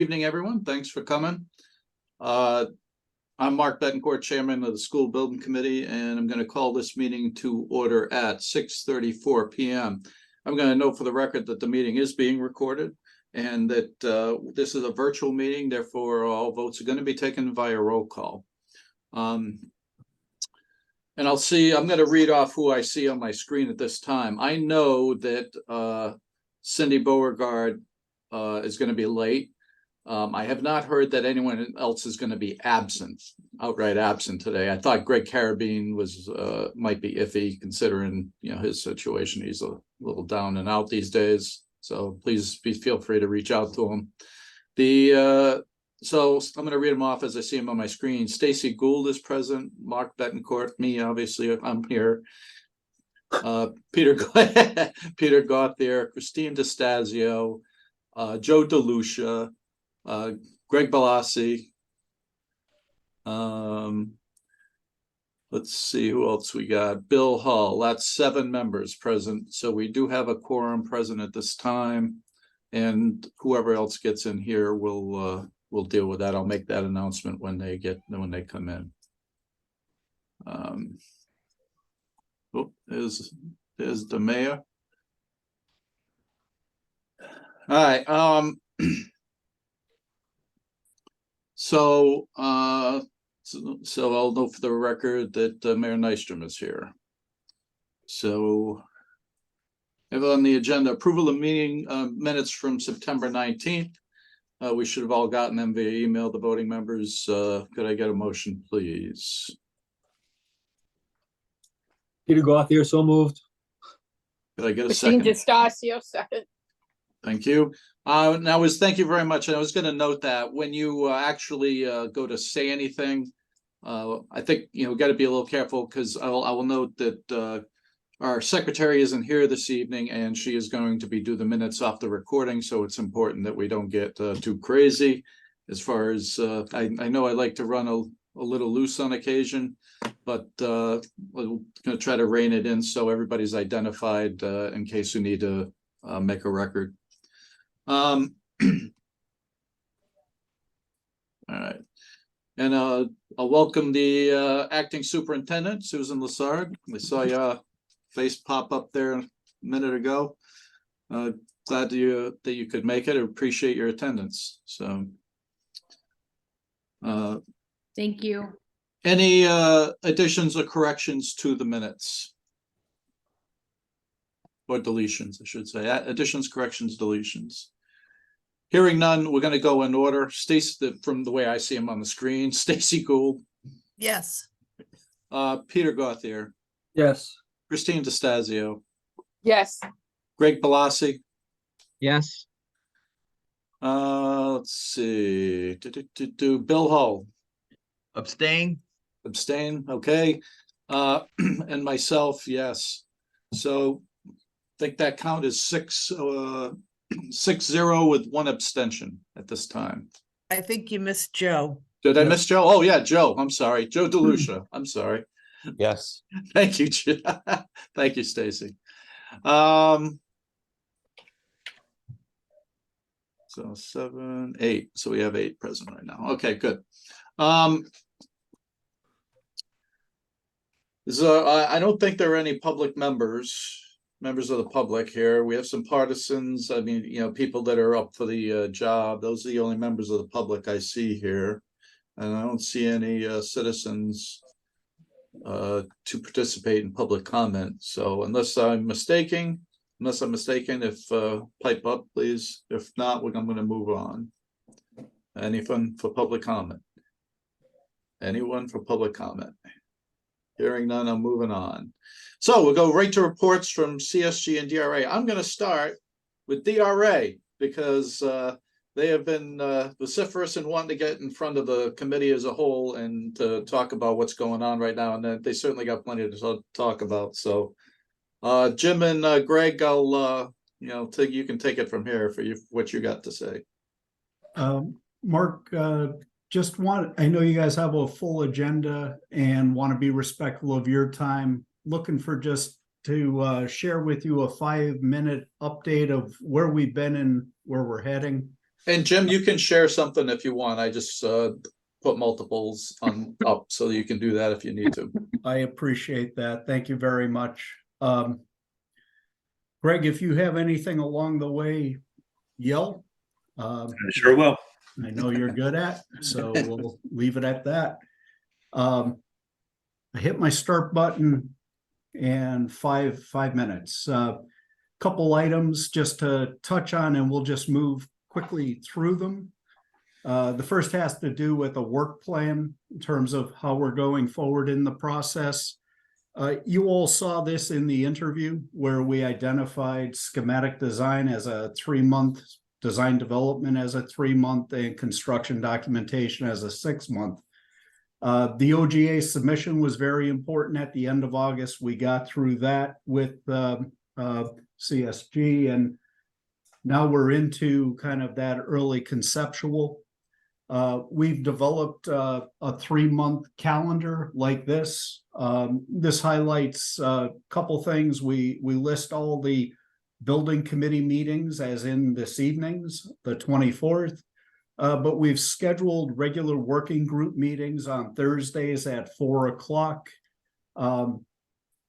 Evening, everyone. Thanks for coming. I'm Mark Betancourt, Chairman of the School Building Committee, and I'm going to call this meeting to order at 6:34 p.m. I'm going to note for the record that the meeting is being recorded and that this is a virtual meeting, therefore all votes are going to be taken via roll call. And I'm going to read off who I see on my screen at this time. I know that Cindy Beauregard is going to be late. I have not heard that anyone else is going to be outright absent today. I thought Greg Carabine was might be iffy considering his situation. He's a little down and out these days, so please feel free to reach out to him. So I'm going to read them off as I see them on my screen. Stacy Gould is present. Mark Betancourt, me, obviously, I'm here. Peter Gauthier, Christine DeStasio, Joe DeLucia, Greg Balassi. Let's see who else we got. Bill Hull. That's 7 members present. So we do have a quorum present at this time, and whoever else gets in here will deal with that. I'll make that announcement when they come in. There's the mayor. All right. So I'll note for the record that Mayor Nystrom is here. So have on the agenda approval of meeting minutes from September 19th. We should have all gotten them via email, the voting members. Could I get a motion, please? Peter Gauthier, so moved. Could I get a Christine second? DeStasio, second. Thank you. Thank you very much. And I was going to note that when you actually go to say anything, I think got to be a little careful, because I will note that our secretary isn't here this evening, and she is going to do the minutes off the recording. So it's important that we don't get too crazy. As far as I know, I like to run a little loose on occasion, but we're going to try to rein it in so everybody's identified in case we need to make a record. All right, and I'll welcome the acting superintendent, Susan Lassard. I saw your face pop up there a minute ago. Glad that you could make it. I appreciate your attendance. So Thank you. any additions or corrections to the minutes? Or deletions, I should say. Additions, corrections, deletions. Hearing none, we're going to go in order. Stacy, from the way I see him on the screen, Stacy Gould. Yes. Peter Gauthier. Yes. Christine DeStasio. Yes. Greg Balassi. Yes. Let's see. Bill Hull. Abstain. Abstain. Okay. And myself, yes. So I think that count is 6-0 with 1 abstention at this time. I think you missed Joe. Did I miss Joe? Oh yeah, Joe. I'm sorry. Joe DeLucia. I'm sorry. Yes. Thank you, Joe. Thank you, Stacy. So 7, 8. So we have 8 present right now. Okay, good. So I don't think there are any public members of the public here. We have some partisans. I mean, people that are up for the job. Those are the only members of the public I see here, and I don't see any citizens to participate in public comment. So unless I'm mistaken, if pipe up, please. If not, I'm going to move on. Anyone for public comment? Anyone for public comment? Hearing none, I'm moving on. So we'll go right to reports from CSG and DRA. I'm going to start with DRA because they have been vociferous in wanting to get in front of the committee as a whole and to talk about what's going on right now. And they certainly got plenty to talk about. So Jim and Greg, I'll you can take it from here for what you got to say. Mark, I know you guys have a full agenda and want to be respectful of your time. Looking for just to share with you a 5-minute update of where we've been and where we're heading. And Jim, you can share something if you want. I just put multiples on up, so you can do that if you need to. I appreciate that. Thank you very much. Greg, if you have anything along the way, yell. Sure will. I know you're good at, so we'll leave it at that. I hit my start button and five minutes. Couple items just to touch on, and we'll just move quickly through them. The first has to do with a work plan in terms of how we're going forward in the process. You all saw this in the interview where we identified schematic design as a 3-month, design development as a 3-month, and construction documentation as a 6-month. The OGA submission was very important at the end of August. We got through that with CSG, and now we're into kind of that early conceptual. We've developed a 3-month calendar like this. This highlights a couple things. We list all the building committee meetings as in this evening's, the 24th. But we've scheduled regular working group meetings on Thursdays at 4 o'clock.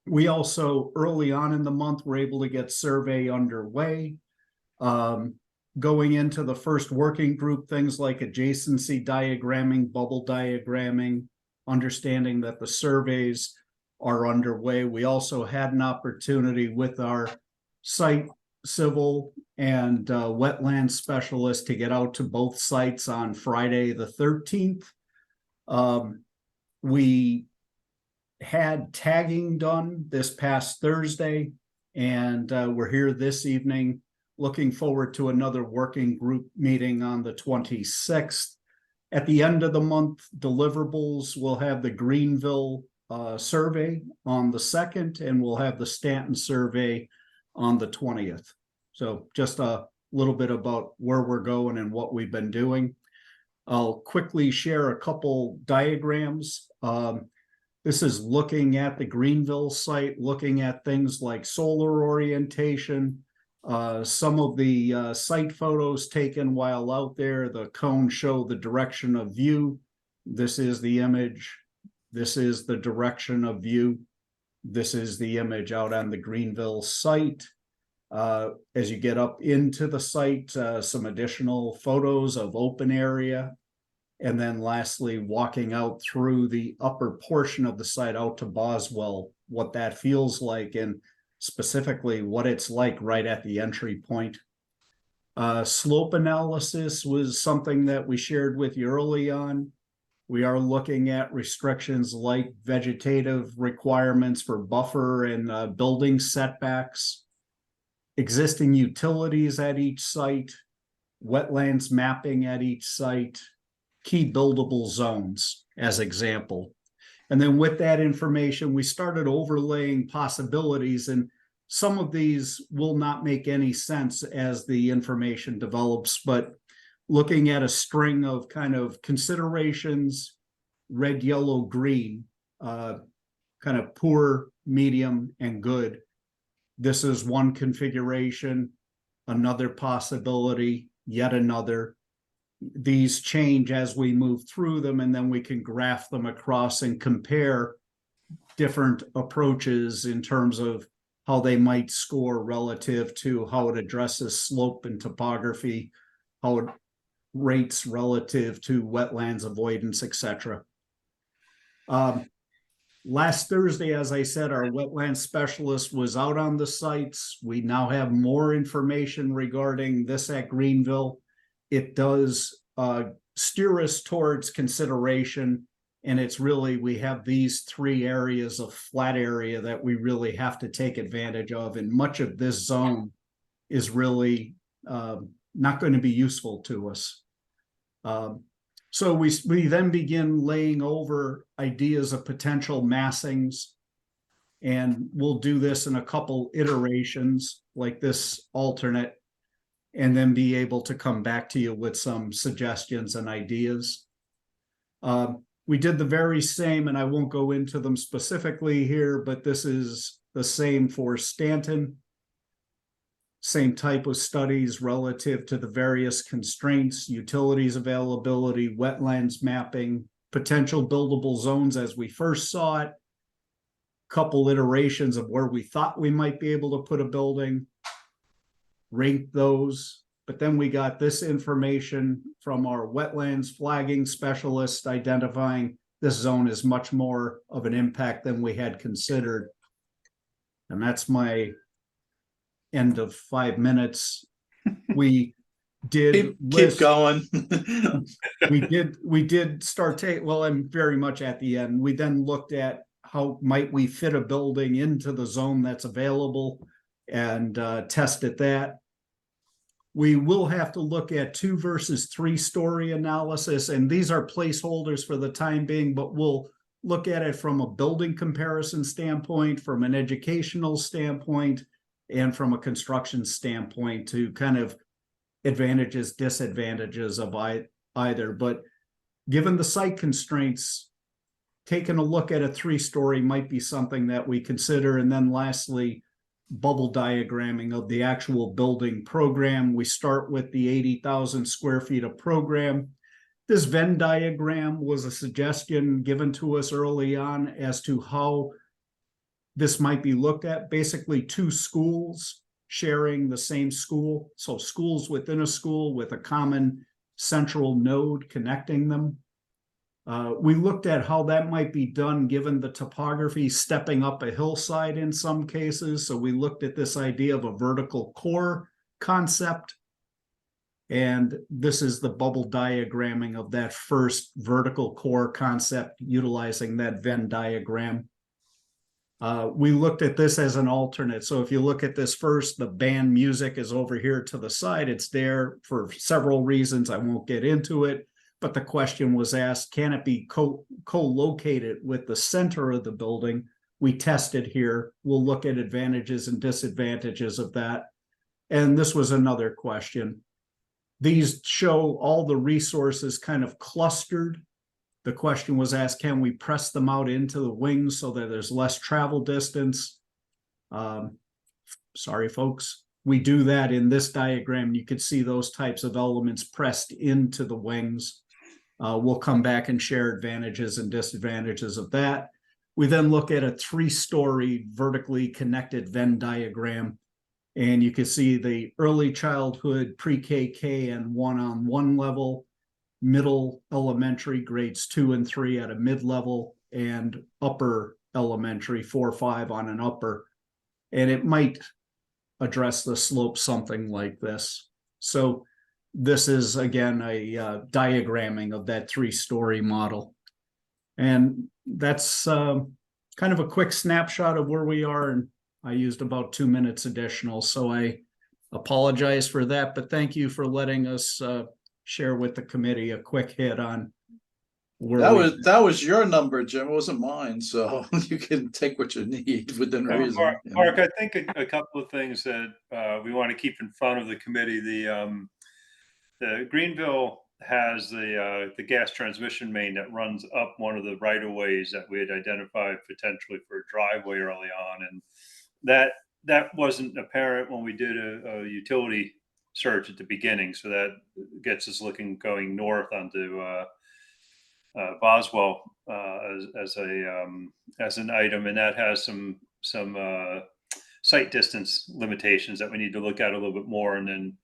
We also, early on in the month, were able to get survey underway. Going into the first working group, things like adjacency diagramming, bubble diagramming, understanding that the surveys are underway. We also had an opportunity with our site civil and wetland specialist to get out to both sites on Friday the 13th. We had tagging done this past Thursday, and we're here this evening looking forward to another working group meeting on the 26th. At the end of the month, deliverables will have the Greenville survey on the 2nd, and we'll have the Stanton survey on the 20th. So just a little bit about where we're going and what we've been doing. I'll quickly share a couple diagrams. This is looking at the Greenville site, looking at things like solar orientation. Some of the site photos taken while out there, the cones show the direction of view. This is the image. This is the direction of view. This is the image out on the Greenville site. As you get up into the site, some additional photos of open area. And then lastly, walking out through the upper portion of the site out to Boswell, what that feels like, and specifically what it's like right at the entry point. Slope analysis was something that we shared with you early on. We are looking at restrictions like vegetative requirements for buffer and building setbacks, existing utilities at each site, wetlands mapping at each site, key buildable zones as example. And then with that information, we started overlaying possibilities, and some of these will not make any sense as the information develops, but looking at a string of kind of considerations, red, yellow, green, kind of poor, medium, and good. This is one configuration, another possibility, yet another. These change as we move through them, and then we can graph them across and compare different approaches in terms of how they might score relative to how it addresses slope and topography, how it rates relative to wetlands avoidance, etc. Last Thursday, as I said, our wetland specialist was out on the sites. We now have more information regarding this at Greenville. It does steer us towards consideration, and it's really, we have these 3 areas of flat area that we really have to take advantage of, and much of this zone is really not going to be useful to us. So we then begin laying over ideas of potential massings, and we'll do this in a couple iterations like this alternate, and then be able to come back to you with some suggestions and ideas. We did the very same, and I won't go into them specifically here, but this is the same for Stanton. Same type of studies relative to the various constraints, utilities availability, wetlands mapping, potential buildable zones as we first saw it. Couple iterations of where we thought we might be able to put a building, rank those. But then we got this information from our wetlands flagging specialist identifying this zone is much more of an impact than we had considered. And that's my end of 5 minutes. We did Keep going. we did start well, I'm very much at the end. We then looked at how might we fit a building into the zone that's available and tested that. We will have to look at 2 versus 3 story analysis, and these are placeholders for the time being, but we'll look at it from a building comparison standpoint, from an educational standpoint, and from a construction standpoint to kind of advantages, disadvantages of either. But given the site constraints, taking a look at a 3-story might be something that we consider. And then lastly, bubble diagramming of the actual building program. We start with the 80,000 square feet of program. This Venn diagram was a suggestion given to us early on as to how this might be looked at. Basically 2 schools sharing the same school. So schools within a school with a common central node connecting them. We looked at how that might be done given the topography stepping up a hillside in some cases. So we looked at this idea of a vertical core concept. And this is the bubble diagramming of that first vertical core concept utilizing that Venn diagram. We looked at this as an alternate. So if you look at this first, the band music is over here to the side. It's there for several reasons. I won't get into it. But the question was asked, can it be co-located with the center of the building? We tested here. We'll look at advantages and disadvantages of that. And this was another question. These show all the resources kind of clustered. The question was asked, can we press them out into the wings so that there's less travel distance? Sorry, folks. We do that in this diagram. You could see those types of elements pressed into the wings. We'll come back and share advantages and disadvantages of that. We then look at a 3-story vertically connected Venn diagram, and you can see the early childhood, pre-KK and 1-on-1 level, middle elementary grades 2 and 3 at a mid-level, and upper elementary 4-5 on an upper. And it might address the slope something like this. So this is, again, a diagramming of that 3-story model. And that's kind of a quick snapshot of where we are. And I used about 2 minutes additional, so I apologize for that. But thank you for letting us share with the committee a quick hit on where that was your number, Jim. It wasn't mine. So you can take what you need within reason. Mark, I think a couple of things that we want to keep in front of the committee. The Greenville has the gas transmission main that runs up one of the right-of-ways that we had identified potentially for a driveway early on, and that wasn't apparent when we did a utility search at the beginning. So that gets us going north onto Boswell as an item, and that has some site distance limitations that we need to look at a little bit more, and then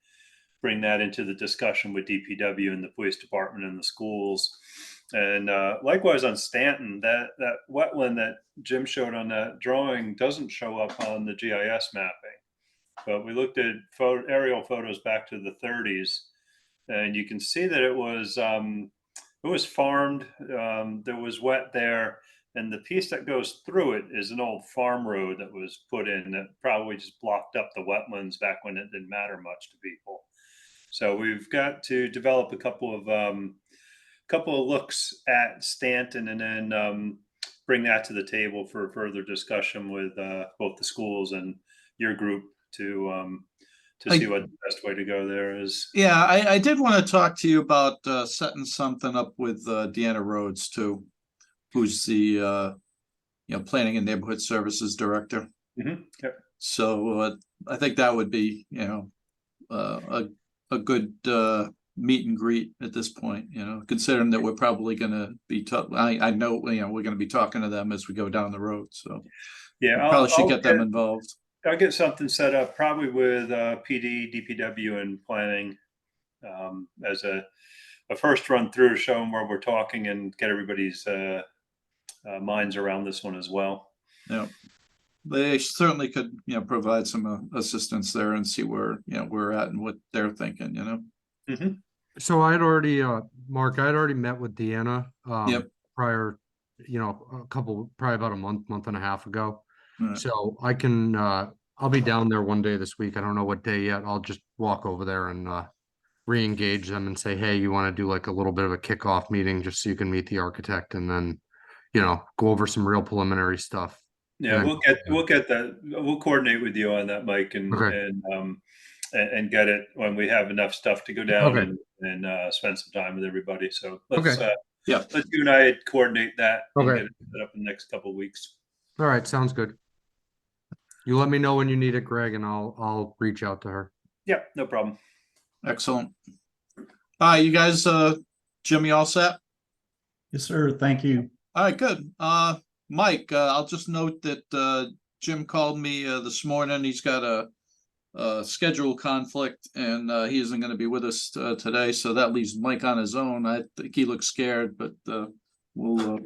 bring that into the discussion with DPW and the police department and the schools. And likewise on Stanton, that wetland that Jim showed on that drawing doesn't show up on the GIS mapping. But we looked at aerial photos back to the 30s, and you can see that it was farmed. There was wet there, and the piece that goes through it is an old farm road that was put in that probably just blocked up the wetlands back when it didn't matter much to people. So we've got to develop a couple of looks at Stanton, and then bring that to the table for further discussion with both the schools and your group to see what the best way to go there is. Yeah, I did want to talk to you about setting something up with Deanna Rhodes too, who's the Planning and Neighborhood Services Director. Mm-hmm. Yep. So I think that would be, a good meet and greet at this point, considering that we're probably gonna be I know, we're gonna be talking to them as we go down the road, so. Yeah, we probably should get them involved. I'll get something set up probably with PD, DPW, and planning as a first run through to show them where we're talking and get everybody's minds around this one as well. Yeah, they certainly could, provide some assistance there and see where, we're at and what they're thinking, So I'd already, Mark, I'd already met with Deanna, Yep. prior, probably about a month and a half ago. Right. So I can, I'll be down there one day this week. I don't know what day yet. I'll just walk over there and, re-engage them and say, hey, you want to do like a little bit of a kickoff meeting just so you can meet the architect and then, go over some real preliminary stuff. Yeah, Yeah. we'll get that. We'll coordinate with you on that, Mike, and Okay. and get it when we have enough stuff to go down Okay. and spend some time with everybody. So let's Okay. let's you and I coordinate that and Okay. get it set up in the next couple of weeks. All right, sounds good. You let me know when you need it, Greg, and I'll reach out to her. Yeah, no problem. Excellent. All right, you guys, Jimmy, all set? Yes, sir. Thank you. All right, good. Mike, I'll just note that Jim called me this morning. He's got a schedule conflict and he isn't going to be with us today. So that leaves Mike on his own. I think he looks scared, but we'll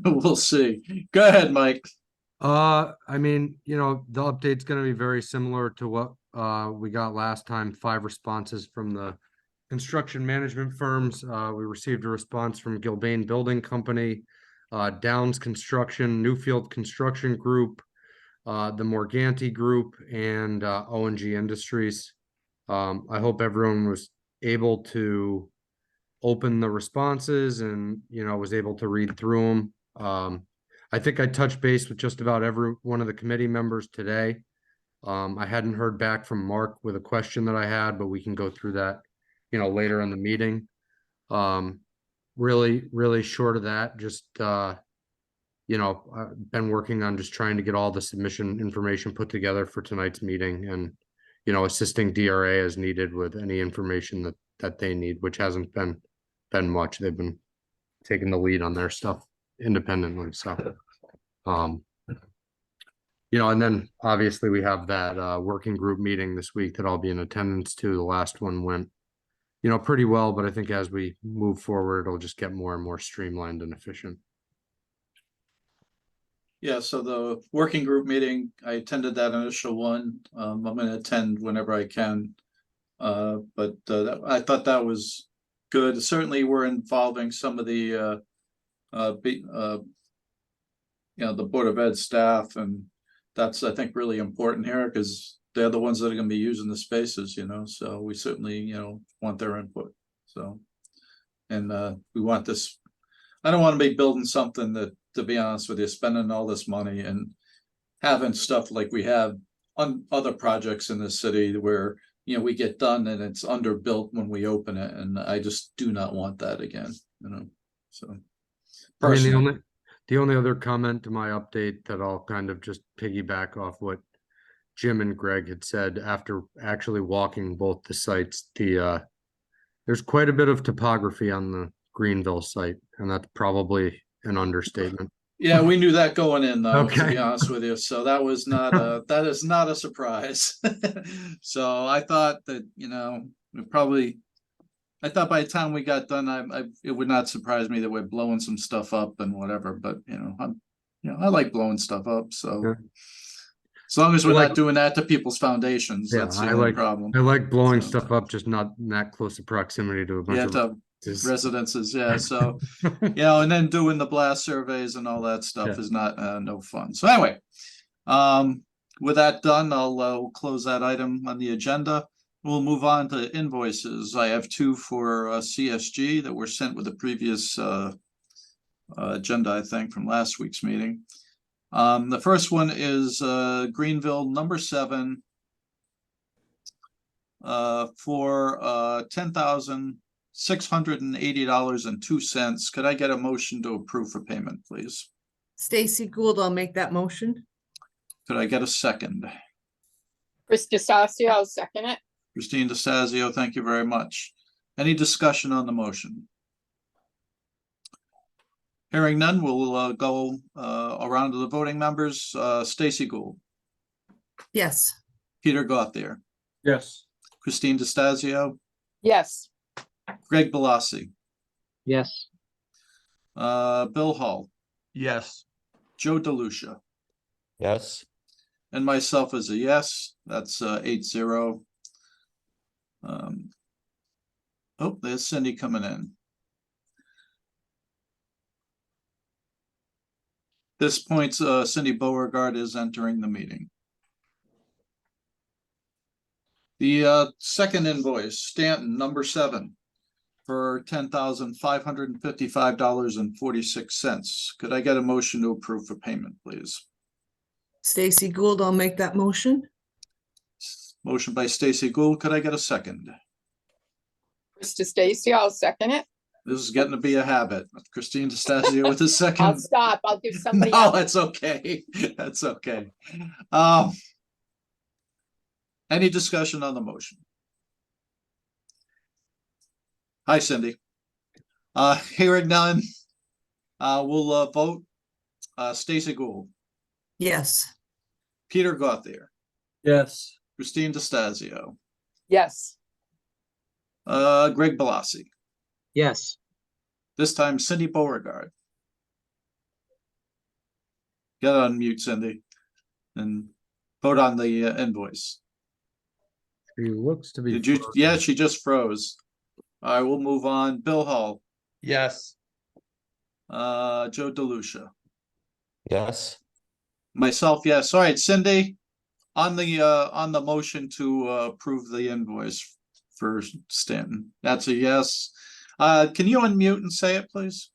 we'll see. Go ahead, Mike. I mean, the update's gonna be very similar to what we got last time, 5 responses from the construction management firms. We received a response from Gilbane Building Company, Downs Construction, Newfield Construction Group, the Morganti Group, and O&G Industries. I hope everyone was able to open the responses and, was able to read through them. I think I touched base with just about every one of the committee members today. I hadn't heard back from Mark with a question that I had, but we can go through that, later in the meeting. Really short of that, just, I've been working on just trying to get all the submission information put together for tonight's meeting and, assisting DRA as needed with any information that they need, which hasn't been much. They've been taking the lead on their stuff independently. So, and then obviously we have that working group meeting this week that I'll be in attendance to. The last one went, pretty well, but I think as we move forward, it'll just get more and more streamlined and efficient. Yeah, so the working group meeting, I attended that initial one. I'm going to attend whenever I can. But I thought that was good. Certainly we're involving some of the the Board of Ed staff, and that's, I think, really important here because they're the ones that are going to be using the spaces, so we certainly, want their input. So, and we want this, I don't want to be building something that, to be honest with you, spending all this money and having stuff like we have on other projects in the city where, we get done and it's underbuilt when we open it. And I just do not want that again, so. I mean, the only other comment to my update that I'll kind of just piggyback off what Jim and Greg had said after actually walking both the sites, there's quite a bit of topography on the Greenville site, and that's probably an understatement. Yeah, we knew that going in, though, to Okay. be honest with you. So that was not that is not a surprise. So I thought that, I thought by the time we got done, it would not surprise me that we're blowing some stuff up and whatever, but I like blowing stuff up. So Yeah. as long as we're I like- not doing that to people's foundations, Yeah, that's the I only like- problem. I like blowing So- stuff up, just not in that close of proximity to a bunch Yeah, of to residences. residences, yeah. So and then doing the blast surveys and all that stuff Yeah. is not no fun. So anyway, with that done, I'll close that item on the agenda. We'll move on to invoices. I have 2 for CSG that were sent with the previous agenda, I think, from last week's meeting. The first one is Greenville number 7 for $10,680.02. Could I get a motion to approve for payment, please? Stacy Gould, I'll make that motion. Could I get a second? Chris DeStacio, I'll second it. Christine DeStazio, thank you very much. Any discussion on the motion? Hearing none, we'll go around to the voting members. Stacy Gould, Yes. Peter Gauthier, Yes. Christine DeStazio, Yes. Greg Balassi, Yes. Bill Hull, Yes. Joe DeLucia, Yes. and myself as a yes. That's 8-0. Oh, there's Cindy coming in. This point, Cindy Beauregard is entering the meeting. The second invoice, Stanton, number 7, for $10,555.46. Could I get a motion to approve for payment, please? Stacy Gould, I'll make that motion. Motion by Stacy Gould. Could I get a second? Chris DeStacio, I'll second it. This is getting to be a habit. Christine DeStazio with a I'll second. stop. I'll give somebody No, else. that's okay. That's okay. Any discussion on the motion? Hi, Cindy. Hearing none, we'll vote. Stacy Gould, Yes. Peter Gauthier, Yes. Christine DeStazio, Yes. Greg Balassi. Yes. This time Cindy Beauregard. Get on mute, Cindy, and vote on the invoice. She looks to be. Did you? frozen. Yeah, she just froze. All right, we'll move on. Bill Hull, Yes. Joe DeLucia, Yes. myself, yes. All right, Cindy, on the motion to approve the invoice for Stanton, that's a yes. Can you unmute and say it, please?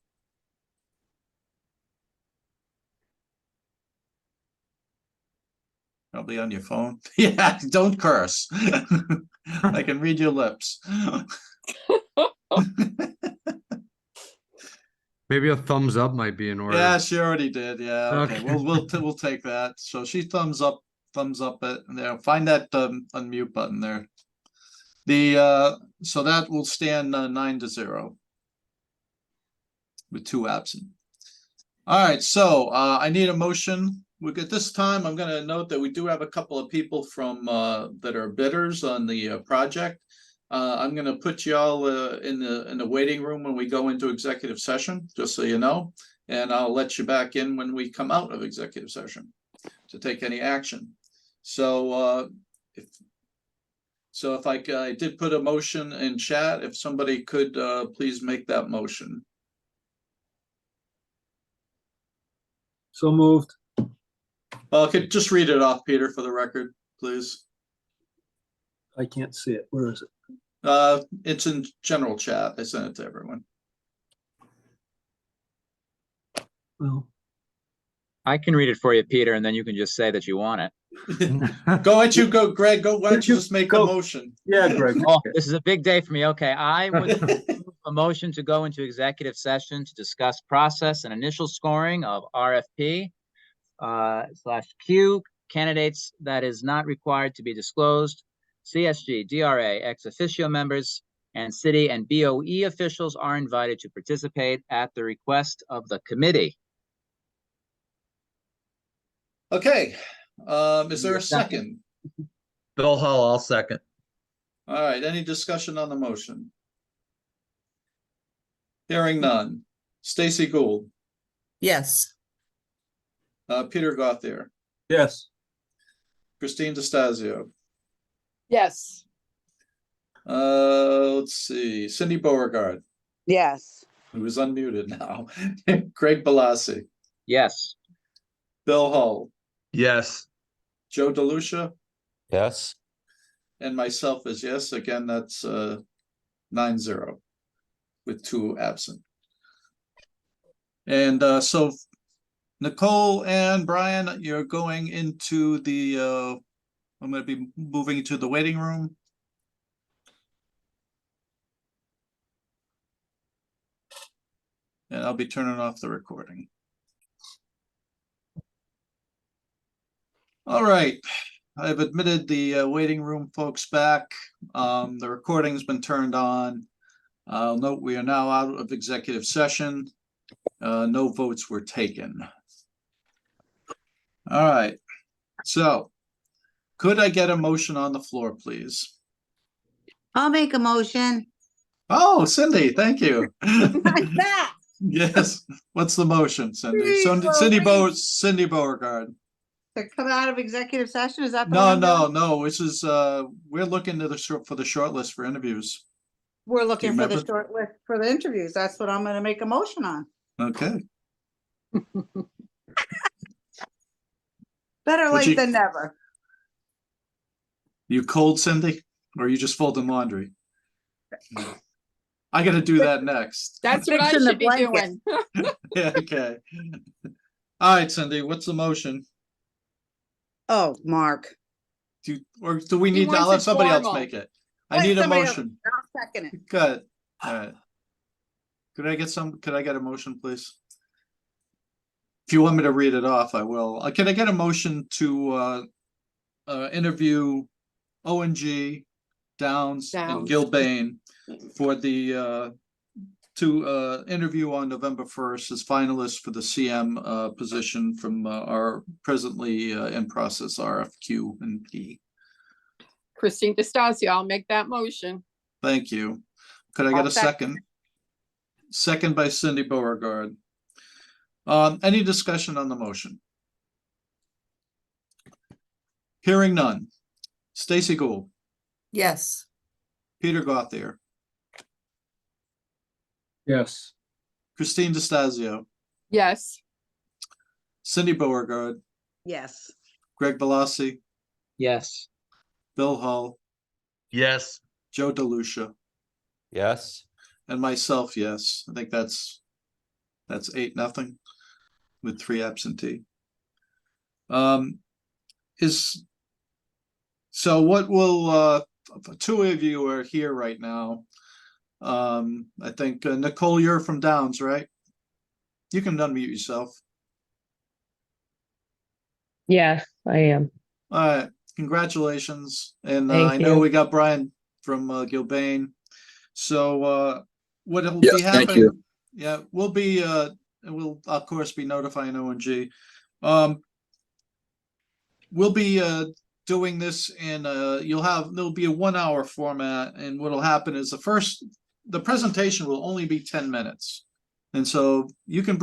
Probably on your phone. Yeah, don't curse. I can read your lips. Maybe a thumbs up might be in order. Yeah, she already did. Yeah, okay. Okay. We'll take that. So she thumbs up it, and there. Find that unmute button there. So that will stand 9-0 with 2 absent. All right, so I need a motion. At this time, I'm going to note that we do have a couple of people from that are bidders on the project. I'm going to put you all in the waiting room when we go into executive session, just so you know, and I'll let you back in when we come out of executive session to take any action. So if I did put a motion in chat, if somebody could please make that motion. So moved. Could just read it off, Peter, for the record, please. I can't see it. Where is it? It's in general chat. I sent it to everyone. Well, I can read it for you, Peter, and then you can just say that you want it. Go at you, go, Greg. Go. Why don't you You just make go. the motion? yeah, Greg. Oh, this is a big day for me. Okay, I would move a motion to go into executive session to discuss process and initial scoring of RFP /Q candidates that is not required to be disclosed. CSG, DRA, ex officio members, and city and BOE officials are invited to participate at the request of the committee. Okay. Is there a second? Bill Hull, I'll second. All right. Any discussion on the motion? Hearing none. Stacy Gould, Yes. Peter Gauthier, Yes. Christine DeStazio. Yes. Let's see. Cindy Beauregard, Yes. who is unmuted now. Greg Balassi, Yes. Bill Hull, Yes. Joe DeLucia, Yes. and myself is yes. Again, that's 9-0 with 2 absent. And so Nicole and Brian, you're going into the I'm going to be moving to the waiting room. And I'll be turning off the recording. All right, I've admitted the waiting room folks back. The recording's been turned on. Note we are now out of executive session. No votes were taken. All right, so could I get a motion on the floor, please? I'll make a motion. Oh, Cindy, thank you. Like that. Yes, what's the motion, Cindy? Please, Cindy Beauregard. To come out of executive session, is that the No, one? no, no, this is, we're looking to for the short list for interviews. We're looking for the remember? short list for the interviews. That's what I'm gonna make a motion on. Okay. Better Would you- late than never. You cold, Cindy? Or are you just folding laundry? I gotta do that next. That's what I Fixing the should be blanket. doing. Yeah, okay. All right, Cindy, what's the motion? Oh, Mark. Or do we He need, I'll wants have it somebody else formal. make it. I Wait, need a somebody else. motion. I'll second it. Good. All right. Could I get a motion, please? If you want me to read it off, I will. Can I get a motion to interview ONG, Downs, and Downs. Gilbane for the to interview on November 1st as finalists for the CM position from our presently in process RFQ and P. Christine DeStasia, I'll make that motion. Thank you. Could I get I'll a second? Second by Cindy Beauregard. Any discussion on the motion? Hearing none. Stacy Gould, Yes. Peter Gauthier, Yes. Christine DeStasio, Yes, Cindy Beauregard, Yes. Greg Balassi, Yes. Bill Hull, Yes. Joe DeLucia, Yes. and myself, yes. I think that's 8-0 with 3 absentee. So what will 2 of you are here right now. I think Nicole, you're from Downs, right? You can unmute yourself. Yes, I am. All right, congratulations. And Thank I know you. we got Brian from Gilbane. So what will Yes, be thank happening? you. Yeah, we'll of course be notifying ONG. We'll be doing this in there'll be a 1-hour format, and what'll happen is the presentation will only be 10 minutes. And so you can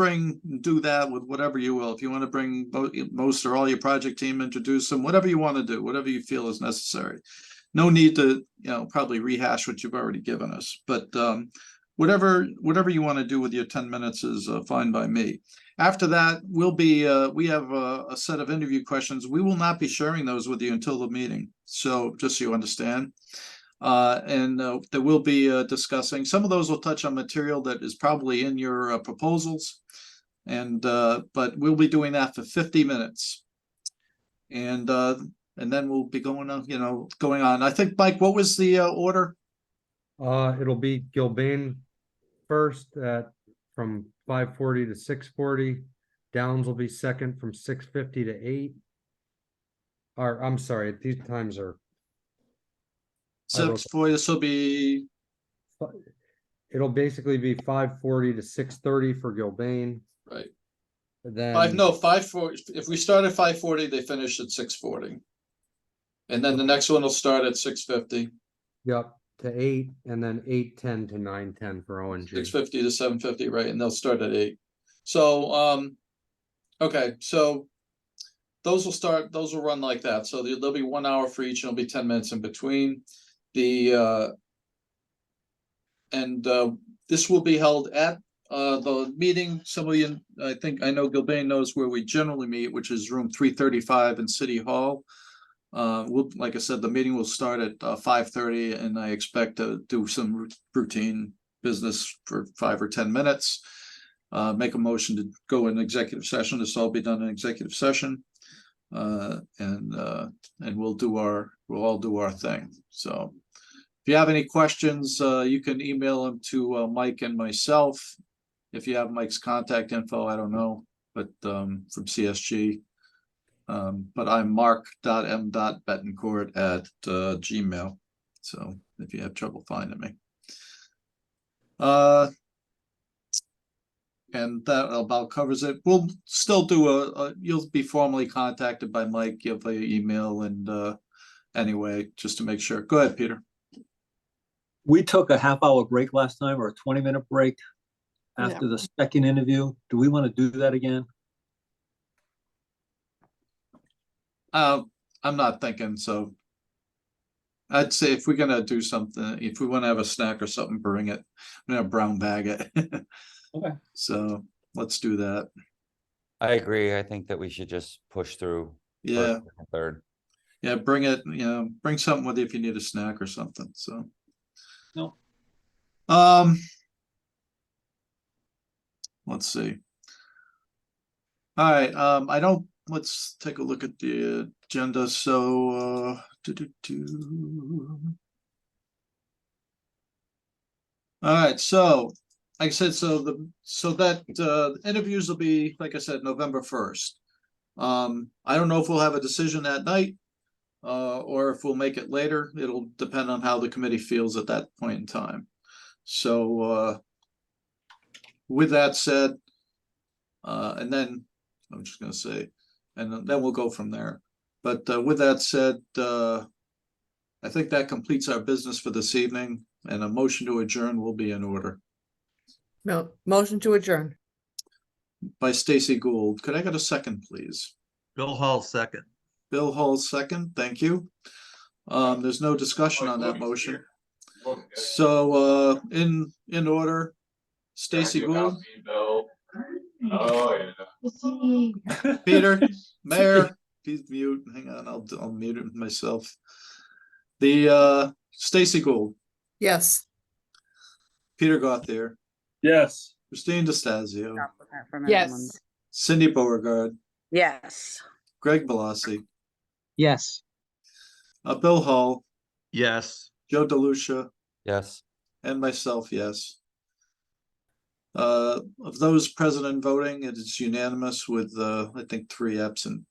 do that with whatever you will. If you want to bring most or all your project team, introduce them, whatever you want to do, whatever you feel is necessary. No need to, probably rehash what you've already given us, but whatever you want to do with your 10 minutes is fine by me. After that, we have a set of interview questions. We will not be sharing those with you until the meeting. So just so you understand. And there will be discussing, some of those will touch on material that is probably in your proposals. And but we'll be doing that for 50 minutes. And then we'll be going on. I think, Mike, what was the order? It'll be Gilbane first from 5:40 to 6:40. Downs will be second from 6:50 to 8. Or I'm sorry, these times are. 6 for this will be It'll basically be 5:40 to 6:30 for Gilbane. right. Then 5:40. If we start at 5:40, they finish at 6:40. And then the next one will start at 6:50. Yep, to 8, and then 8:10 to 9:10 for ONG. 6:50 to 7:50, right? And they'll start at 8. So okay, so those will run like that. So there'll be 1 hour for each, and it'll be 10 minutes in between. This will be held at the meeting. Some of you, I know Gilbane knows where we generally meet, which is room 335 in City Hall. Like I said, the meeting will start at 5:30, and I expect to do some routine business for 5 or 10 minutes. Make a motion to go in executive session. This will all be done in executive session. And we'll all do our thing. So if you have any questions, you can email them to Mike and myself. If you have Mike's contact info, I don't know, but from CSG. But I'm mark.m.betancourt@gmail. So if you have trouble finding me. And that about covers it. We'll still do you'll be formally contacted by Mike via email and anyway, just to make sure. Go ahead, Peter. We took a half-hour break last time, or a 20-minute break after the second interview. Do we want to do that again? I'm not thinking so. I'd say if we're gonna do something, if we want to have a snack or something, bring it. I'm gonna brown bag it. Okay. So let's do that. I agree. I think that we should just push through. Yeah. first and third. Yeah, bring it, bring something with you if you need a snack or something, so. No. Let's see. All right, let's take a look at the agenda, so, All right, so, like I said, interviews will be, like I said, November 1st. I don't know if we'll have a decision that night, or if we'll make it later. It'll depend on how the committee feels at that point in time. So, with that said, and then I'm just gonna say, and then we'll go from there. But with that said, I think that completes our business for this evening, and a motion to adjourn will be in order. No, motion to adjourn. By Stacy Gould. Could I get a second, please? Bill Hall, second. Bill Hall, second. Thank you. There's no discussion on that motion. So, in order, Stacy Gould. Peter, Mayor, please mute. Hang on, I'll mute it myself. The Stacy Gould, Yes. Peter Gauthier, Yes. Christine DeStazio, Yes. Cindy Beauregard, Yes. Greg Bellassi, Yes. Bill Hall, Yes. Joe DeLucia, Yes. and myself, yes. Of those present and voting, it is unanimous with I think 3 absent